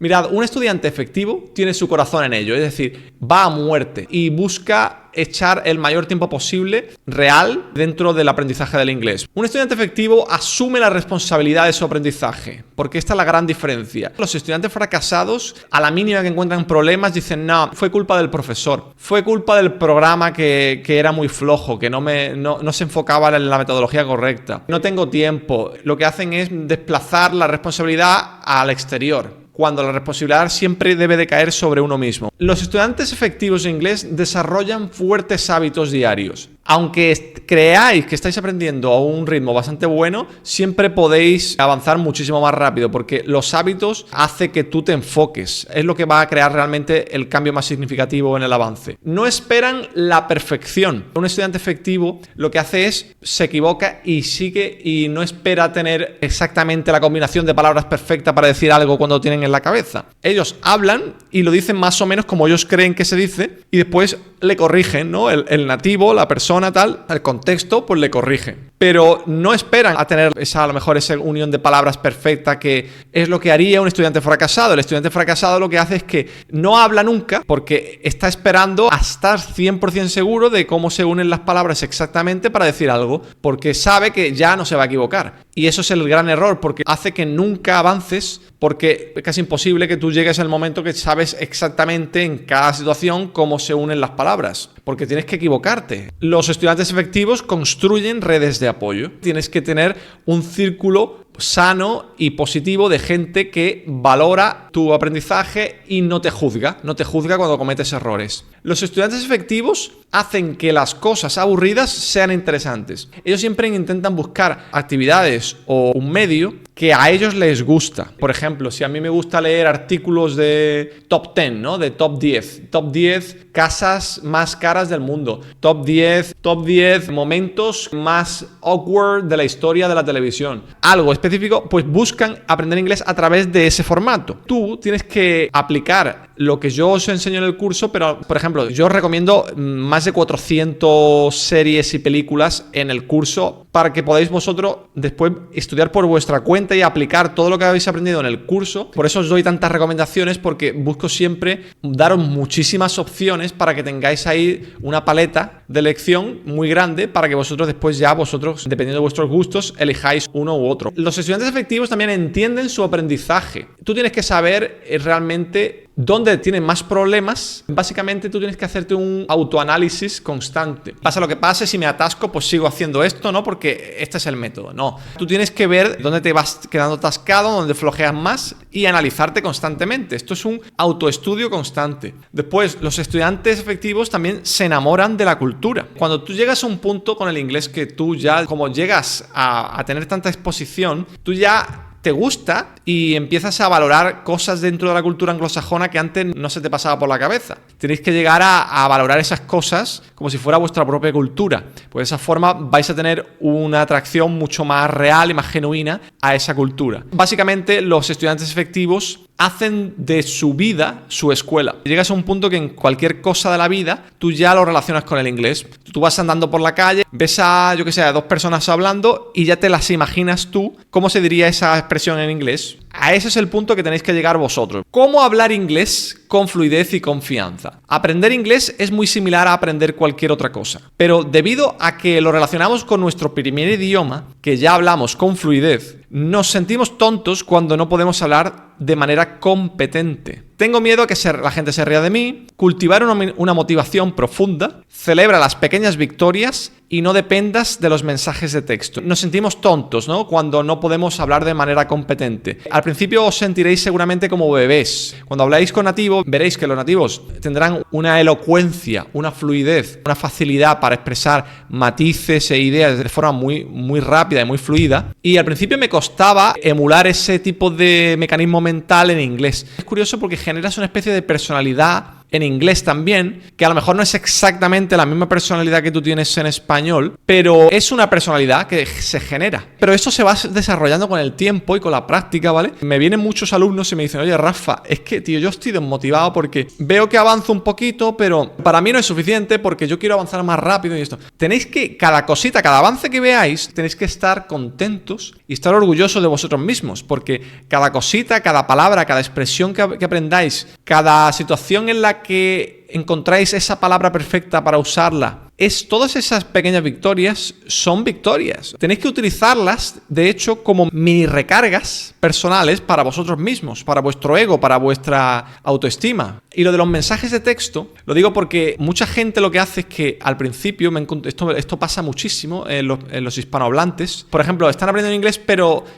Mirad, un estudiante efectivo tiene su corazón en ello, es decir, va a muerte y busca echar el mayor tiempo posible real dentro del aprendizaje del inglés. Un estudiante efectivo asume la responsabilidad de su aprendizaje, porque esta es la gran diferencia. Los estudiantes fracasados, a la mínima que encuentran problemas, dicen, no, fue culpa del profesor, fue culpa del programa que era muy flojo, que no se enfocaba en la metodología correcta, no tengo tiempo. Lo que hacen es desplazar la responsabilidad al exterior, cuando la responsabilidad siempre debe de caer sobre uno mismo. Los estudiantes efectivos de inglés desarrollan fuertes hábitos diarios. Aunque creáis que estáis aprendiendo a un ritmo bastante bueno, siempre podéis avanzar muchísimo más rápido, porque los hábitos hacen que tú te enfoques. Es lo que va a crear realmente el cambio más significativo en el avance. No esperan la perfección. Un estudiante efectivo lo que hace es se equivoca y sigue y no espera tener exactamente la combinación de palabras perfecta para decir algo cuando tienen en la cabeza. Ellos hablan y lo dicen más o menos como ellos creen que se dice y después le corrigen, ¿no? El nativo, la persona tal, el contexto, pues le corrige. Pero no esperan a tener a lo mejor esa unión de palabras perfecta que es lo que haría un estudiante fracasado. El estudiante fracasado lo que hace es que no habla nunca porque está esperando a estar 100% seguro de cómo se unen las palabras exactamente para decir algo, porque sabe que ya no se va a equivocar. Y eso es el gran error, porque hace que nunca avances, porque es casi imposible que tú llegues al momento que sabes exactamente en cada situación cómo se unen las palabras, porque tienes que equivocarte. Los estudiantes efectivos construyen redes de apoyo. Tienes que tener un círculo sano y positivo de gente que valora tu aprendizaje y no te juzga cuando cometes errores. Los estudiantes efectivos hacen que las cosas aburridas sean interesantes. Ellos siempre intentan buscar actividades o un medio que a ellos les gusta. Por ejemplo, si a mí me gusta leer artículos de top 10, ¿no? De top 10 casas más caras del mundo, top 10 momentos más awkward de la historia de la televisión, algo específico, pues buscan aprender inglés a través de ese formato. Tú tienes que aplicar lo que yo os enseño en el curso, pero, por ejemplo, yo os recomiendo más de 400 series y películas en el curso para que podáis vosotros después estudiar por vuestra cuenta y aplicar todo lo que habéis aprendido en el curso. Por eso os doy tantas recomendaciones, porque busco siempre daros muchísimas opciones para que tengáis ahí una paleta de elección muy grande para que vosotros después dependiendo de vuestros gustos, elijáis uno u otro. Los estudiantes efectivos también entienden su aprendizaje. Tú tienes que saber realmente dónde tienen más problemas. Básicamente tú tienes que hacerte un autoanálisis constante. Pasa lo que pase, si me atasco, pues sigo haciendo esto, ¿no? Porque este es el método. No. Tú tienes que ver dónde te vas quedando atascado, dónde flojeas más y analizarte constantemente. Esto es un autoestudio constante. Después, los estudiantes efectivos también se enamoran de la cultura. Cuando tú llegas a un punto con el inglés que tú ya, como llegas a tener tanta exposición, tú ya te gusta y empiezas a valorar cosas dentro de la cultura anglosajona que antes no se te pasaba por la cabeza. Tenéis que llegar a valorar esas cosas como si fuera vuestra propia cultura. Pues de esa forma vais a tener una atracción mucho más real y más genuina a esa cultura. Básicamente, los estudiantes efectivos hacen de su vida su escuela. Llegas a un punto que en cualquier cosa de la vida tú ya lo relacionas con el inglés. Tú vas andando por la calle, ves a dos personas hablando y ya te las imaginas tú cómo se diría esa expresión en inglés. A ese es el punto que tenéis que llegar vosotros. ¿Cómo hablar inglés con fluidez y confianza? Aprender inglés es muy similar a aprender cualquier otra cosa, pero debido a que lo relacionamos con nuestro primer idioma, que ya hablamos con fluidez, nos sentimos tontos cuando no podemos hablar de manera competente. Tengo miedo a que la gente se ría de mí. Cultivar una motivación profunda. Celebra las pequeñas victorias y no dependas de los mensajes de texto. Nos sentimos tontos, ¿no? Cuando no podemos hablar de manera competente. Al principio os sentiréis seguramente como bebés. Cuando habláis con nativos, veréis que los nativos tendrán una elocuencia, una fluidez, una facilidad para expresar matices e ideas de forma muy, muy rápida y muy fluida. Y al principio me costaba emular ese tipo de mecanismo mental en inglés. Es curioso porque generas una especie de personalidad en inglés también, que a lo mejor no es exactamente la misma personalidad que tú tienes en español, pero es una personalidad que se genera. Pero eso se va desarrollando con el tiempo y con la práctica, ¿vale? Me vienen muchos alumnos y me dicen, oye, Rafa, es que, tío, yo estoy desmotivado porque veo que avanzo un poquito, pero para mí no es suficiente porque yo quiero avanzar más rápido y esto. Tenéis que, cada cosita, cada avance que veáis, tenéis que estar contentos y estar orgullosos de vosotros mismos, porque cada cosita, cada palabra, cada expresión que aprendáis, cada situación en la que encontráis esa palabra perfecta para usarla, todas esas pequeñas victorias son victorias. Tenéis que utilizarlas, de hecho, como mini recargas personales para vosotros mismos, para vuestro ego, para vuestra autoestima. Y lo de los mensajes de texto, lo digo porque mucha gente lo que hace es que al principio, esto pasa muchísimo en los hispanohablantes, por ejemplo, están aprendiendo inglés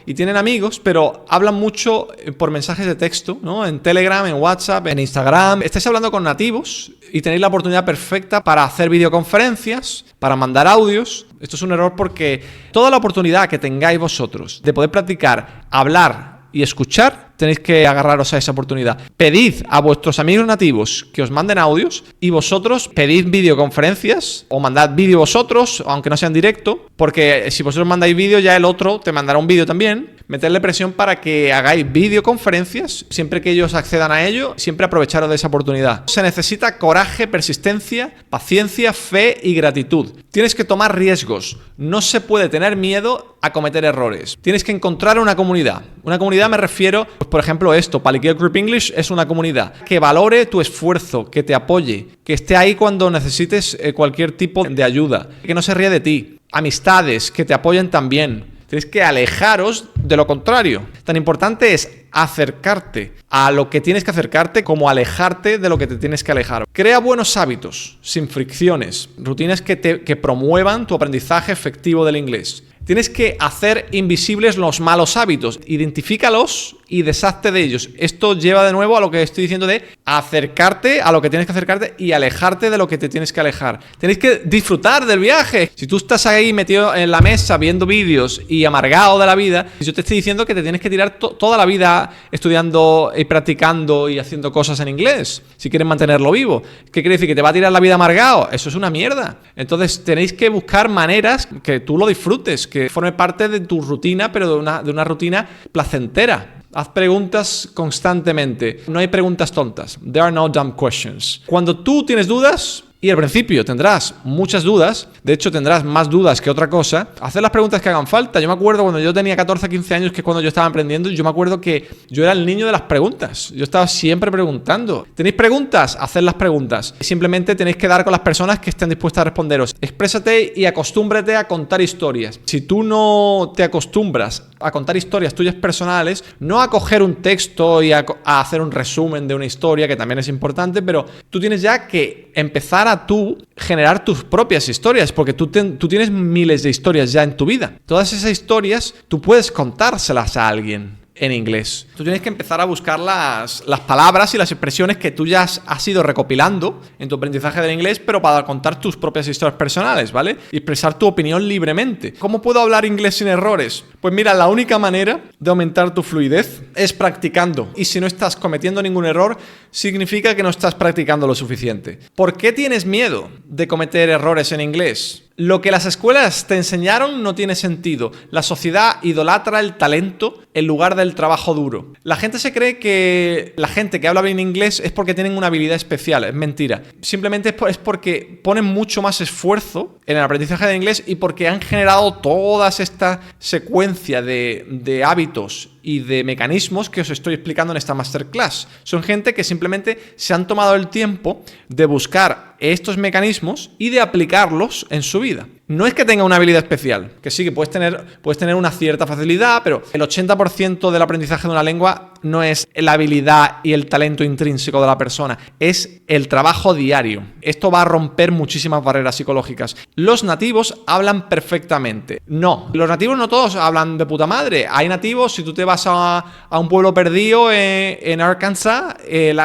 y tienen amigos, pero hablan mucho por mensajes de texto, ¿no? En Telegram, en WhatsApp, en Instagram. Estáis hablando con nativos y tenéis la oportunidad perfecta para hacer videoconferencias, para mandar audios. Esto es un error porque toda la oportunidad que tengáis vosotros de poder practicar, hablar y escuchar, tenéis que agarraros a esa oportunidad. Pedid a vuestros amigos nativos que os manden audios y vosotros pedid videoconferencias o mandad vídeo vosotros, aunque no sea en directo, porque si vosotros mandáis vídeo, ya el otro te mandará un vídeo también. Meterle presión para que hagáis videoconferencias, siempre que ellos accedan a ello, siempre aprovecharos de esa oportunidad. Se necesita coraje, persistencia, paciencia, fe y gratitud. Tienes que tomar riesgos. No se puede tener miedo a cometer errores. Tienes que encontrar una comunidad. Una comunidad me refiero, pues, por ejemplo, Palikir Group English es una comunidad que valore tu esfuerzo, que te apoye, que esté ahí cuando necesites cualquier tipo de ayuda, que no se ríe de ti. Amistades que te apoyen también. Tienes que alejaros de lo contrario. Tan importante es acercarte a lo que tienes que acercarte como alejarte de lo que te tienes que alejar. Crea buenos hábitos, sin fricciones, rutinas que promuevan tu aprendizaje efectivo del inglés. Tienes que hacer invisibles los malos hábitos, identifícalos y deshazte de ellos. Esto lleva de nuevo a lo que estoy diciendo de acercarte a lo que tienes que acercarte y alejarte de lo que te tienes que alejar. Tenéis que disfrutar del viaje. Si tú estás ahí metido en la mesa viendo vídeos y amargado de la vida, yo te estoy diciendo que te tienes que tirar toda la vida estudiando y practicando y haciendo cosas en inglés, si quieres mantenerlo vivo. ¿Qué quiere decir? ¿Que te va a tirar la vida amargado? Eso es una mierda. Entonces tenéis que buscar maneras que tú lo disfrutes, que forme parte de tu rutina, pero de una rutina placentera. Haz preguntas constantemente. No hay preguntas tontas. There are no dumb questions. Cuando tú tienes dudas, y al principio tendrás muchas dudas, de hecho tendrás más dudas que otra cosa, hacer las preguntas que hagan falta. Yo me acuerdo cuando yo tenía 14, 15 años, que es cuando yo estaba aprendiendo, yo me acuerdo que yo era el niño de las preguntas. Yo estaba siempre preguntando. ¿Tenéis preguntas? Haced las preguntas. Simplemente tenéis que dar con las personas que estén dispuestas a responderos. Exprésate y acostúmbrate a contar historias. Si tú no te acostumbras a contar historias tuyas personales, no a coger un texto y a hacer un resumen de una historia, que también es importante, pero tú tienes ya que empezar a tú generar tus propias historias, porque tú tienes miles de historias ya en tu vida. Todas esas historias tú puedes contárselas a alguien en inglés. Tú tienes que empezar a buscar las palabras y las expresiones que tú ya has ido recopilando en tu aprendizaje del inglés, pero para contar tus propias historias personales, ¿vale? Y expresar tu opinión libremente. ¿Cómo puedo hablar inglés sin errores? Pues mira, la única manera de aumentar tu fluidez es practicando. Y si no estás cometiendo ningún error, significa que no estás practicando lo suficiente. ¿Por qué tienes miedo de cometer errores en inglés? Lo que las escuelas te enseñaron no tiene sentido. La sociedad idolatra el talento en lugar del trabajo duro. La gente se cree que la gente que habla bien inglés es porque tienen una habilidad especial. Es mentira. Simplemente es porque ponen mucho más esfuerzo en el aprendizaje de inglés y porque han generado toda esta secuencia de hábitos y de mecanismos que os estoy explicando en esta masterclass. Son gente que simplemente se han tomado el tiempo de buscar estos mecanismos y de aplicarlos en su vida. No es que tenga una habilidad especial, que sí que puedes tener una cierta facilidad, pero el 80% del aprendizaje de una lengua no es la habilidad y el talento intrínseco de la persona, es el trabajo diario. Esto va a romper muchísimas barreras psicológicas. Los nativos hablan perfectamente. No, los nativos no todos hablan de puta madre. Hay nativos, si tú te vas a un pueblo perdido en Arkansas,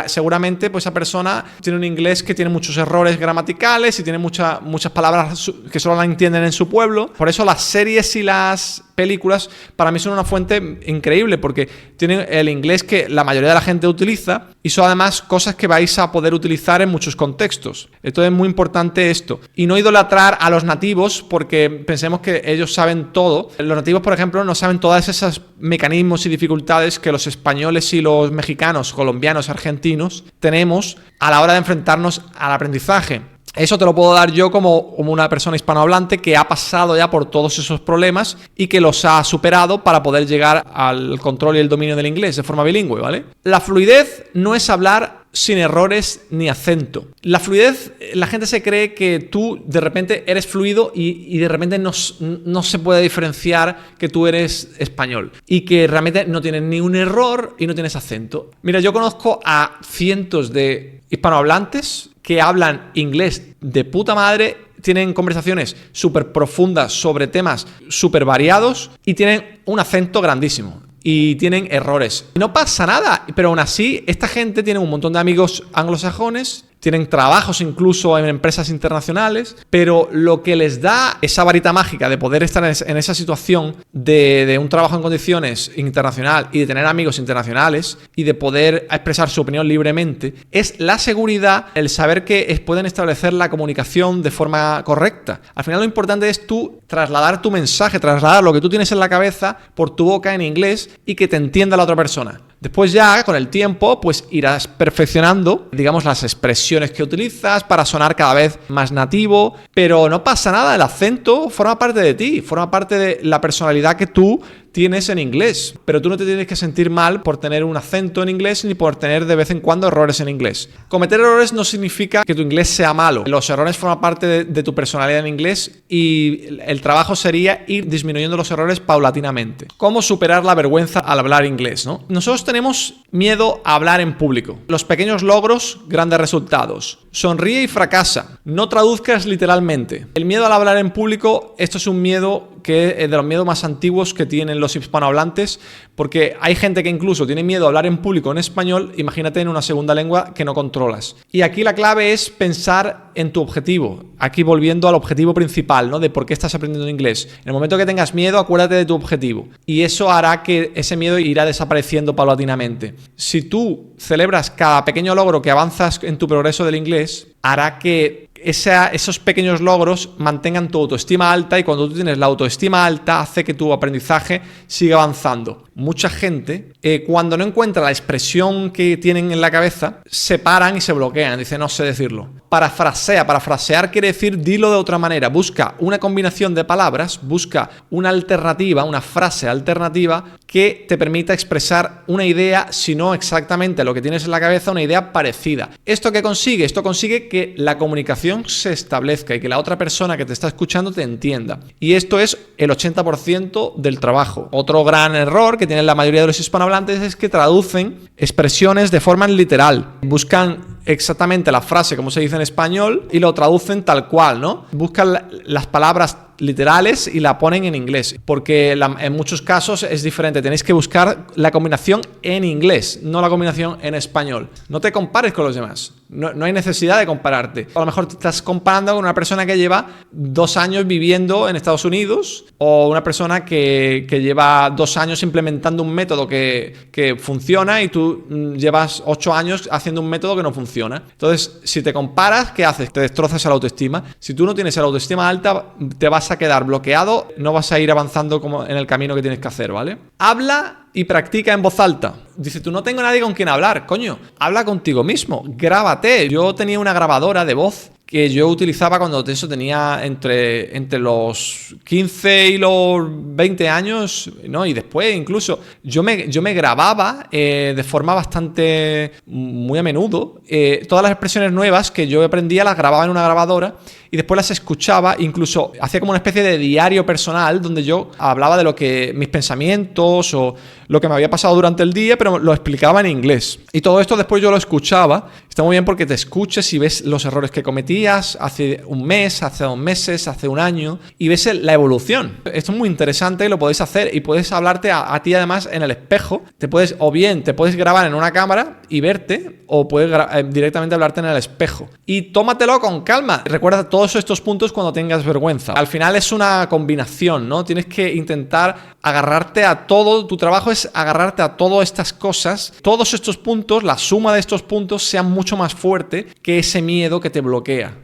seguramente pues esa persona tiene un inglés que tiene muchos errores gramaticales y tiene muchas palabras que solo la entienden en su pueblo. Por eso las series y las películas, para mí son una fuente increíble porque tienen el inglés que la mayoría de la gente utiliza y son además cosas que vais a poder utilizar en muchos contextos. Entonces es muy importante esto. Y no idolatrar a los nativos porque pensemos que ellos saben todo. Los nativos, por ejemplo, no saben todas esas mecanismos y dificultades que los españoles y los mexicanos, colombianos, argentinos tenemos a la hora de enfrentarnos al aprendizaje. Eso te lo puedo dar yo como una persona hispanohablante que ha pasado ya por todos esos problemas y que los ha superado para poder llegar al control y el dominio del inglés de forma bilingüe, ¿vale? La fluidez no es hablar sin errores ni acento. La fluidez, la gente se cree que tú de repente eres fluido y de repente no se puede diferenciar que tú eres español y que realmente no tienes ni un error y no tienes acento. Mira, yo conozco a cientos de hispanohablantes que hablan inglés de puta madre, tienen conversaciones súper profundas sobre temas súper variados y tienen un acento grandísimo. Y tienen errores. No pasa nada, pero aún así, esta gente tiene un montón de amigos anglosajones, tienen trabajos incluso en empresas internacionales, pero lo que les da esa varita mágica de poder estar en esa situación de un trabajo en condiciones internacional y de tener amigos internacionales y de poder expresar su opinión libremente, es la seguridad, el saber que pueden establecer la comunicación de forma correcta. Al final lo importante es tú trasladar tu mensaje, trasladar lo que tú tienes en la cabeza por tu boca en inglés y que te entienda la otra persona. Después ya, con el tiempo, pues irás perfeccionando, digamos, las expresiones que utilizas para sonar cada vez más nativo, pero no pasa nada, el acento forma parte de ti, forma parte de la personalidad que tú tienes en inglés, pero tú no te tienes que sentir mal por tener un acento en inglés ni por tener de vez en cuando errores en inglés. Cometer errores no significa que tu inglés sea malo. Los errores forman parte de tu personalidad en inglés y el trabajo sería ir disminuyendo los errores paulatinamente. ¿Cómo superar la vergüenza al hablar inglés, no? Nosotros tenemos miedo a hablar en público. Los pequeños logros, grandes resultados. Sonríe y fracasa. No traduzcas literalmente. El miedo al hablar en público, esto es un miedo que es de los miedos más antiguos que tienen los hispanohablantes, porque hay gente que incluso tiene miedo a hablar en público en español, imagínate en una segunda lengua que no controlas. Y aquí la clave es pensar en tu objetivo, aquí volviendo al objetivo principal, ¿no? De por qué estás aprendiendo inglés. En el momento que tengas miedo, acuérdate de tu objetivo y eso hará que ese miedo irá desapareciendo paulatinamente. Si tú celebras cada pequeño logro que avanzas en tu progreso del inglés, hará que esos pequeños logros mantengan tu autoestima alta y cuando tú tienes la autoestima alta hace que tu aprendizaje siga avanzando. Mucha gente, cuando no encuentra la expresión que tienen en la cabeza, se paran y se bloquean, dicen no sé decirlo. Parafrasear quiere decir dilo de otra manera, busca una combinación de palabras, busca una alternativa, una frase alternativa que te permita expresar una idea, si no exactamente lo que tienes en la cabeza, una idea parecida. ¿Esto qué consigue? Esto consigue que la comunicación se establezca y que la otra persona que te está escuchando te entienda. Y esto es el 80% del trabajo. Otro gran error que tienen la mayoría de los hispanohablantes es que traducen expresiones de forma literal. Buscan exactamente la frase como se dice en español y lo traducen tal cual, ¿no? Buscan las palabras literales y la ponen en inglés, porque en muchos casos es diferente. Tenéis que buscar la combinación en inglés, no la combinación en español. No te compares con los demás. No hay necesidad de compararte. A lo mejor te estás comparando con una persona que lleva 2 años viviendo en Estados Unidos o una persona que lleva 2 años implementando un método que funciona y tú llevas 8 años haciendo un método que no funciona. Entonces, si te comparas, ¿qué haces? Te destrozas la autoestima. Si tú no tienes la autoestima alta, te vas a quedar bloqueado, no vas a ir avanzando como en el camino que tienes que hacer, ¿vale? Habla y practica en voz alta. Dice, tú no tengo nadie con quien hablar. Coño, habla contigo mismo, grábate. Yo tenía una grabadora de voz que yo utilizaba cuando eso tenía entre los 15 y los 20 años, ¿no? Y después incluso yo me grababa de forma bastante, muy a menudo. Todas las expresiones nuevas que yo aprendía las grababa en una grabadora y después las escuchaba, incluso hacía como una especie de diario personal donde yo hablaba de mis pensamientos o lo que me había pasado durante el día, pero lo explicaba en inglés. Y todo esto después yo lo escuchaba. Está muy bien porque te escuches y ves los errores que cometías hace un mes, hace 2 meses, hace un año y ves la evolución. Esto es muy interesante y lo podéis hacer y puedes hablarte a ti además en el espejo. Te puedes grabar en una cámara y verte o puedes directamente hablarte en el espejo. Y tómatelo con calma. Recuerda todos estos puntos cuando tengas vergüenza. Al final es una combinación, ¿no? Tienes que intentar agarrarte a todo. Tu trabajo es agarrarte a todas estas cosas. Todos estos puntos, la suma de estos puntos sean mucho más fuerte que ese miedo que te bloquea.